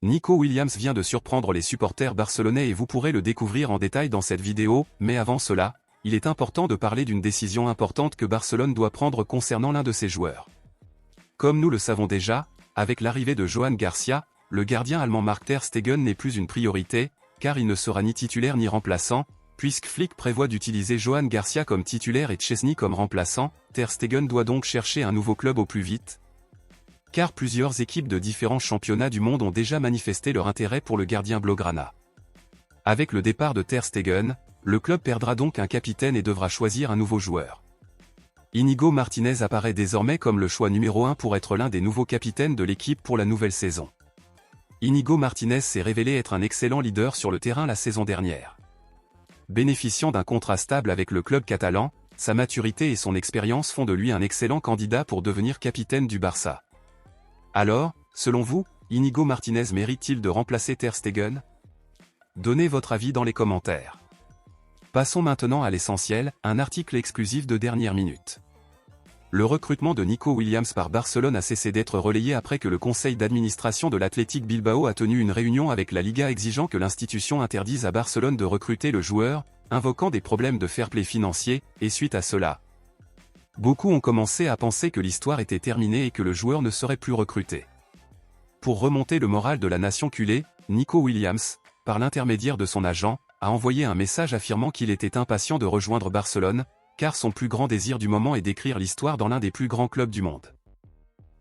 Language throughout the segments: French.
Nico Williams vient de surprendre les supporters barcelonais et vous pourrez le découvrir en détail dans cette vidéo, mais avant cela, il est important de parler d'une décision importante que Barcelone doit prendre concernant l'un de ses joueurs. Comme nous le savons déjà, avec l'arrivée de Johan Garcia, le gardien allemand Marc Ter Stegen n'est plus une priorité, car il ne sera ni titulaire ni remplaçant, puisque Flick prévoit d'utiliser Johan Garcia comme titulaire et Szczesny comme remplaçant. Ter Stegen doit donc chercher un nouveau club au plus vite, car plusieurs équipes de différents championnats du monde ont déjà manifesté leur intérêt pour le gardien blaugrana. Avec le départ de Ter Stegen, le club perdra donc un capitaine et devra choisir un nouveau joueur. Íñigo Martínez apparaît désormais comme le choix numéro 1 pour être l'un des nouveaux capitaines de l'équipe pour la nouvelle saison. Íñigo Martínez s'est révélé être un excellent leader sur le terrain la saison dernière. Bénéficiant d'un contrat stable avec le club catalan, sa maturité et son expérience font de lui un excellent candidat pour devenir capitaine du Barça. Alors, selon vous, Íñigo Martínez mérite-t-il de remplacer Ter Stegen? Donnez votre avis dans les commentaires. Passons maintenant à l'essentiel, un article exclusif de dernière minute. Le recrutement de Nico Williams par Barcelone a cessé d'être relayé après que le conseil d'administration de l'Athletic Bilbao a tenu une réunion avec la Liga exigeant que l'institution interdise à Barcelone de recruter le joueur, invoquant des problèmes de fair play financier, et suite à cela, beaucoup ont commencé à penser que l'histoire était terminée et que le joueur ne serait plus recruté. Pour remonter le moral de la nation culée, Nico Williams, par l'intermédiaire de son agent, a envoyé un message affirmant qu'il était impatient de rejoindre Barcelone, car son plus grand désir du moment est d'écrire l'histoire dans l'un des plus grands clubs du monde.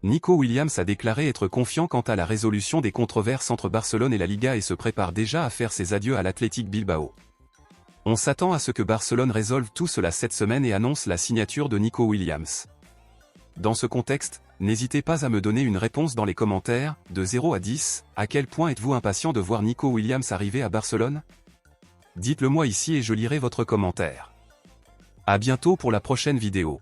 Nico Williams a déclaré être confiant quant à la résolution des controverses entre Barcelone et la Liga et se prépare déjà à faire ses adieux à l'Athletic Bilbao. On s'attend à ce que Barcelone résolve tout cela cette semaine et annonce la signature de Nico Williams. Dans ce contexte, n'hésitez pas à me donner une réponse dans les commentaires, de 0 à 10, à quel point êtes-vous impatient de voir Nico Williams arriver à Barcelone? Dites-le moi ici et je lirai votre commentaire. À bientôt pour la prochaine vidéo.